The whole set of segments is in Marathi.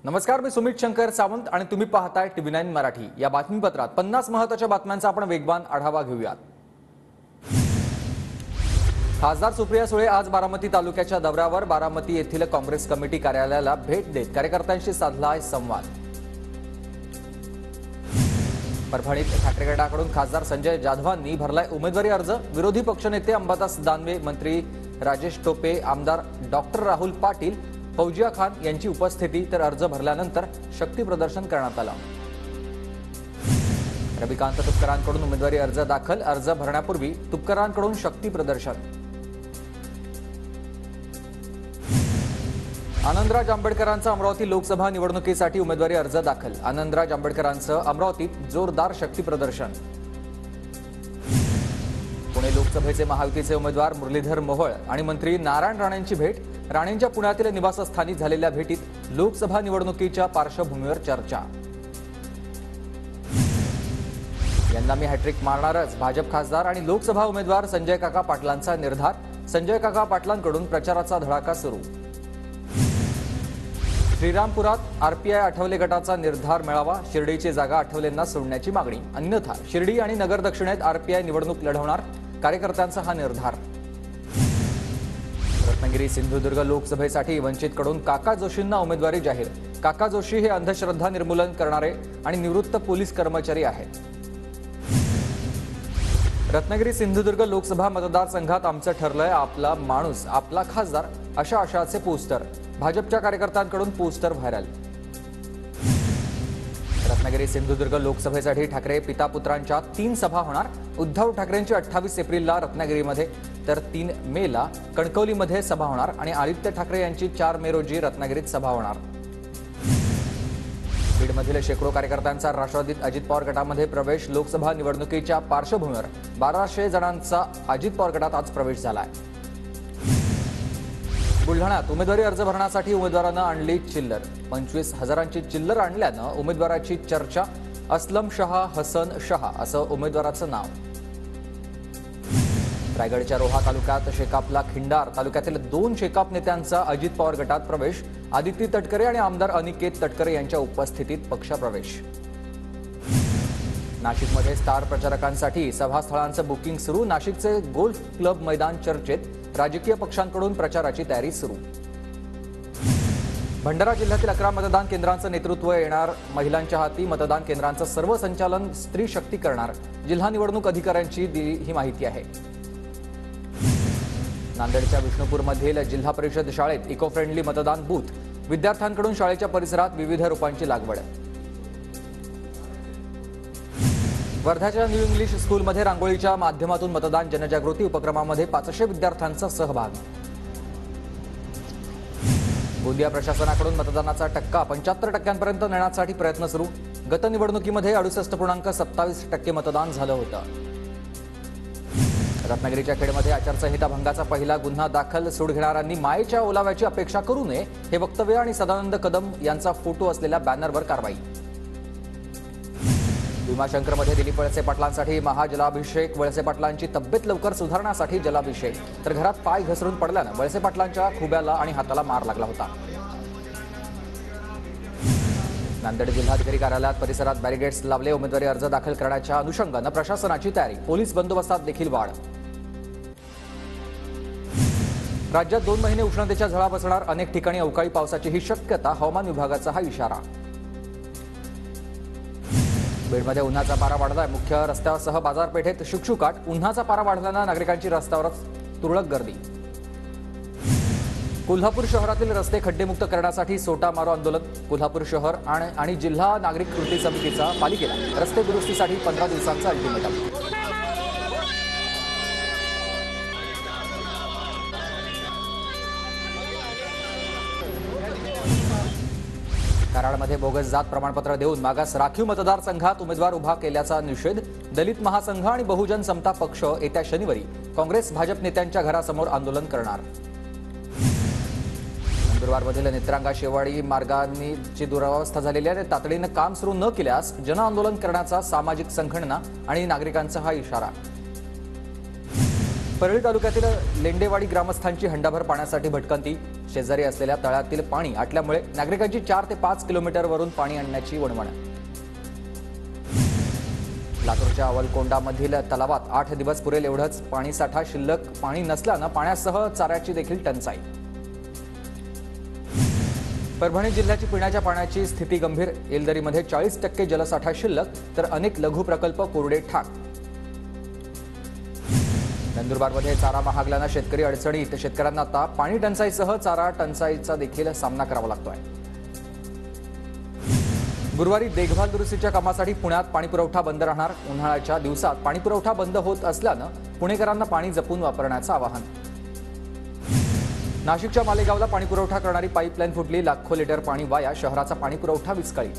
नमस्कार, मी सुमित शंकर सावंत आणि तुम्ही पाहताय TV9 मराठी। या बातमीपत्रात 50 महत्त्वाच्या बातम्यांचा आपण वेगवान आढावा घेऊयात। खासदार सुप्रिया सुळे आज बारामती तालुक्याच्या दौऱ्यावर। बारामती येथील काँग्रेस कमिटी कार्यालयाला भेट देत कार्यकर्त्यांशी साधलाय संवाद। परभणीत ठाकरे गटाकडून खासदार संजय जाधवांनी भरलाय उमेदवारी अर्ज। विरोधी पक्षनेते अंबादास दानवे, मंत्री राजेश टोपे, आमदार डॉक्टर राहुल पाटील, फौजिया खान यांची उपस्थिती। तर अर्ज भरल्यानंतर शक्ती प्रदर्शन करण्यात आलं। रविकांत तुपकरांकडून उमेदवारी अर्ज दाखल। अर्ज भरण्यापूर्वी तुपकरांकडून शक्ती प्रदर्शन। आनंदराज आंबेडकरांचा अमरावती लोकसभा निवडणुकीसाठी उमेदवारी अर्ज दाखल। आनंदराज आंबेडकरांचं अमरावतीत जोरदार शक्ती प्रदर्शन। पुणे लोकसभेचे महायुतीचे उमेदवार मुरलीधर मोहोळ आणि मंत्री नारायण राणेंची भेट। राणेंच्या पुण्यातील निवासस्थानी झालेल्या भेटीत लोकसभा निवडणुकीच्या पार्श्वभूमीवर चर्चा। यंदा मी हॅट्रिक मारणारच, भाजप खासदार आणि लोकसभा उमेदवार संजय काका पाटलांचा निर्धार। संजय काका पाटलांकडून प्रचाराचा धडाका सुरू। श्रीरामपुरात आरपीआय आठवले गटाचा निर्धार मेळावा। शिर्डीची जागा आठवलेंना सोडण्याची मागणी। अन्यथा शिर्डी आणि नगर दक्षिणेत आरपीआय निवडणूक लढवणार, कार्यकर्त्यांचा हा निर्धार। रत्नागिरी सिंधुदुर्ग लोकसभेसाठी वंचितकडून काका जोशींना उमेदवारी जाहीर। काका जोशी हे अंधश्रद्धा निर्मूलन करणारे आणि निवृत्त पोलीस कर्मचारी आहेत। रत्नागिरी सिंधुदुर्ग लोकसभा मतदारसंघात आमचं ठरलंय, आपला माणूस आपला खासदार, अशा आशयाचे पोस्टर। भाजपच्या कार्यकर्त्यांकडून पोस्टर व्हायरल। रत्नागिरी सिंधुदुर्ग लोकसभेसाठी ठाकरे पिता पुत्रांच्या 3 सभा होणार। उद्धव ठाकरेंची 28 एप्रिलला रत्नागिरीमध्ये, तर 3 मेला कणकवलीमध्ये सभा होणार आणि आदित्य ठाकरे यांची 4 मे रोजी रत्नागिरीत सभा होणार। बीडमधील शेकडो कार्यकर्त्यांचा राष्ट्रवादीत अजित पवार गटामध्ये प्रवेश। लोकसभा निवडणुकीच्या पार्श्वभूमीवर 1200 जणांचा अजित पवार गटात आज प्रवेश झालाय। बुलढाण्यात उमेदवारी अर्ज भरण्यासाठी उमेदवारांना आणली चिल्लर। 25,000ची चिल्लर आणल्यानं उमेदवाराची चर्चा। असलम शहा हसन शहा असं उमेदवाराचं नाव। रायगडच्या रोहा तालुक्यात शेकापला खिंडार तालुक्यातील 2 शेकाप नेत्यांचा अजित पवार गटात प्रवेश। आदिती तटकरे आणि आमदार अनिकेत तटकरे यांच्या उपस्थितीत पक्षप्रवेश। नाशिकमध्ये स्टार प्रचारकांसाठी सभास्थळांचं बुकिंग सुरू। नाशिकचे गोल्फ क्लब मैदान चर्चेत। राजकीय पक्षांकडून प्रचाराची तयारी सुरू। भंडारा जिल्ह्यातील 11 मतदान केंद्रांचं नेतृत्व येणार महिलांच्या हाती। मतदान केंद्रांचं सर्व संचालन स्त्री शक्ती करणार। जिल्हा निवडणूक अधिकाऱ्यांची दिली ही माहिती आहे। नांदेडच्या विष्णुपूरमधील जिल्हा परिषद शाळेत इको फ्रेंडली मतदान बूथ। विद्यार्थ्यांकडून शाळेच्या परिसरात विविध रोपांची लागवड। वर्ध्याच्या न्यू इंग्लिश स्कूलमध्ये रांगोळीच्या माध्यमातून मतदान जनजागृती उपक्रमामध्ये 500 विद्यार्थ्यांचा सहभाग। गोंदिया प्रशासनाकडून मतदानाचा टक्का 75% नेण्यासाठी प्रयत्न सुरू। गत निवडणुकीमध्ये 68.27% मतदान झालं होतं। रत्नागिरीच्या खेडमध्ये आचारसंहिता भंगाचा पहिला गुन्हा दाखल। सूड घेणाऱ्यांनी मायेच्या ओलाव्याची अपेक्षा करू नये हे वक्तव्य आणि सदानंद कदम यांचा फोटो असलेल्या बॅनरवर कारवाई। भीमाशंकरमध्ये दिलीप वळसे पाटलांसाठी महाजलाभिषेक। वळसे पाटलांची तब्येत लवकर सुधारण्यासाठी जलाभिषेक। तर घरात पाय घसरून पडल्यानं वळसे पाटलांच्या खुब्याला आणि हाताला मार लागला होता। नांदेड जिल्हाधिकारी कार्यालयात परिसरात बॅरिगेड्स लावले। उमेदवारी अर्ज दाखल करण्याच्या अनुषंगानं प्रशासनाची तयारी। पोलीस बंदोबस्तात देखील वाढ। राज्यात 2 महिने उष्णतेच्या झळा बसणार। अनेक ठिकाणी अवकाळी पावसाचीही शक्यता। हवामान विभागाचा हा इशारा। बीडमध्ये उन्हाचा पारा वाढलाय। मुख्य रस्त्यासह बाजारपेठेत शुकशुकाट। उन्हाचा पारा वाढल्यानं नागरिकांची रस्त्यावरच तुरळक गर्दी। कोल्हापूर शहरातील रस्ते खड्डेमुक्त करण्यासाठी सोटा मारो आंदोलन। कोल्हापूर शहर आणि जिल्हा नागरिक कृती समितीचा पालिकेला रस्ते दुरुस्तीसाठी 15 दिवसांचा अल्टिमेटम। कराडमध्ये बोगस जात प्रमाणपत्र देऊन मागास राखीव मतदारसंघात उमेदवार उभा केल्याचा निषेध। दलित महासंघ आणि बहुजन समता पक्ष येत्या शनिवारी काँग्रेस भाजप नेत्यांच्या घरासमोर आंदोलन करणार। नंदुरबारमधील नेत्रांगा शेवाडी मार्गाची दुरावस्था झालेली आहे। तातडीनं काम सुरू न केल्यास जनआंदोलन करण्याचा सामाजिक संघटना आणि नागरिकांचा हा इशारा। परळी तालुक्यातील लेंडेवाडी ग्रामस्थांची हंडाभर पाण्यासाठी भटकंती। शेजारी असलेल्या तळ्यातील पाणी आटल्यामुळे नागरिकांची 4 ते 5 किलोमीटरवरून पाणी आणण्याची वणवण. लातूरच्या अवलकोंडामधील तलावात 8 दिवस पुरेल एवढंच पाणीसाठा शिल्लक. पाणी नसल्यानं पाण्यासह चाऱ्याची देखील टंचाई. परभणी जिल्ह्याची पिण्याच्या पाण्याची स्थिती गंभीर. येलदरीमध्ये 40% जलसाठा शिल्लक तर अनेक लघु प्रकल्प कोरडे ठाक. नंदुरबारमध्ये चारा महागल्यानं शेतकरी अडचणीत. शेतकऱ्यांना आता पाणी टंचाईसह चारा टंचाईचा देखील सामना करावा लागतोय. गुरुवारी देखभाल दुरुस्तीच्या कामासाठी पुण्यात पाणीपुरवठा बंद राहणार. उन्हाळ्याच्या दिवसात पाणीपुरवठा बंद होत असल्यानं पुणेकरांना पाणी जपून वापरण्याचं आवाहन. नाशिकच्या मालेगावला पाणीपुरवठा करणारी पाईपलाईन फुटली. लाखो लिटर पाणी वाया. शहराचा पाणीपुरवठा विस्कळीत.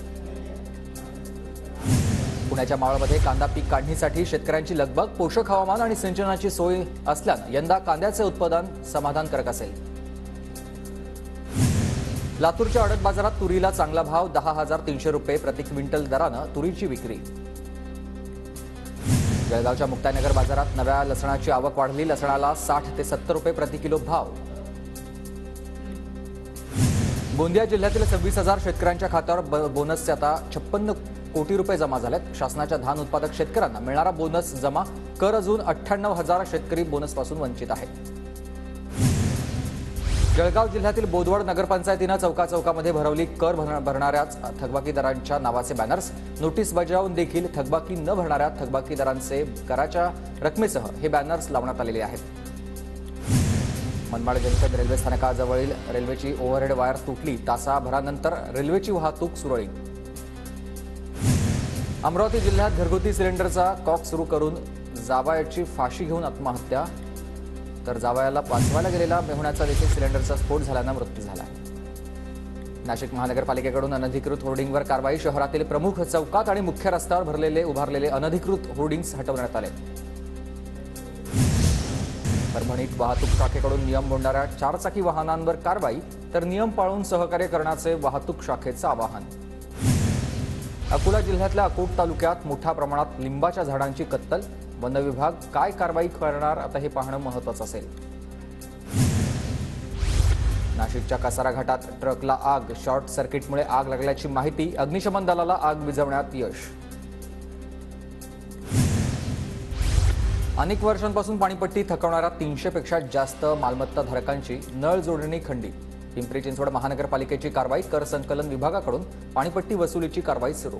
पुण्याच्या मावळमध्ये कांदा पीक काढणीसाठी शेतकऱ्यांची लगबग. पोषक हवामान आणि सिंचनाची सोय असल्यानं यंदा कांद्याचे उत्पादन समाधानकारक असेल. लातूरच्या आडत बाजारात तुरीला चांगला भाव. 10,300 रुपये प्रति क्विंटल दरानं तुरीची विक्री. जळगावच्या मुक्ताईनगर बाजारात नव्या लसणाची आवक वाढली. लसणाला 60 ते 70 रुपये प्रति किलो भाव. गोंदिया जिल्ह्यातील 26,000 शेतकऱ्यांच्या खात्यावर बोनसचे आता 56 कोटी रुपये जमा झालेत. शासनाच्या धान उत्पादक शेतकऱ्यांना मिळणारा बोनस जमा. कर अजून 98,000 शेतकरी बोनसपासून वंचित आहेत. जळगाव जिल्ह्यातील बोदवड नगरपंचायतीनं चौकामध्ये भरवली कर भरणाऱ्याच थकबाकीदारांच्या नावाचे बॅनर्स. नोटीस बजावून देखील थकबाकी न भरणाऱ्या थकबाकीदारांचे कराच्या रकमेसह हे बॅनर्स लावण्यात आलेले आहेत. मनमाड जंक्शन रेल्वे स्थानकाजवळील रेल्वेची ओव्हरहेड वायर तुटली. तासाभरानंतर रेल्वेची वाहतूक सुरळीत. अमरावती जिल्ह्यात घरगुती सिलेंडरचा कॉक सुरू करून जावयाची फाशी घेऊन आत्महत्या. तर जावयाला वाचवायला गेलेला मेहुण्याचा देखील सिलेंडरचा स्फोट झाल्यानं मृत्यू झाला. नाशिक महानगरपालिकेकडून अनधिकृत होर्डिंगवर कारवाई. शहरातील प्रमुख चौकात आणि मुख्य रस्त्यावर उभारलेले अनधिकृत होर्डिंग्स हटवण्यात आले. परभणीत वाहतूक शाखेकडून नियम मोडणाऱ्या 4 चाकी वाहनांवर कारवाई. तर नियम पाळून सहकार्य करण्याचे वाहतूक शाखेचं आवाहन. अकोला जिल्ह्यातल्या अकोट तालुक्यात मोठ्या प्रमाणात लिंबाच्या झाडांची कत्तल. वन विभाग काय कारवाई करणार आता हे पाहणं महत्त्वाचं असेल. नाशिकच्या कसारा घाटात ट्रकला आग. शॉर्ट सर्किटमुळे आग लागल्याची माहिती. अग्निशमन दलाला आग विझवण्यात यश. अनेक वर्षांपासून पाणीपट्टी थकवणाऱ्या 300 पेक्षा जास्त मालमत्ता धारकांची नळ जोडणी खंडित. पिंपरी चिंचवड महानगरपालिकेची कारवाई. कर संकलन विभागाकडून पाणीपट्टी वसुलीची कारवाई सुरू.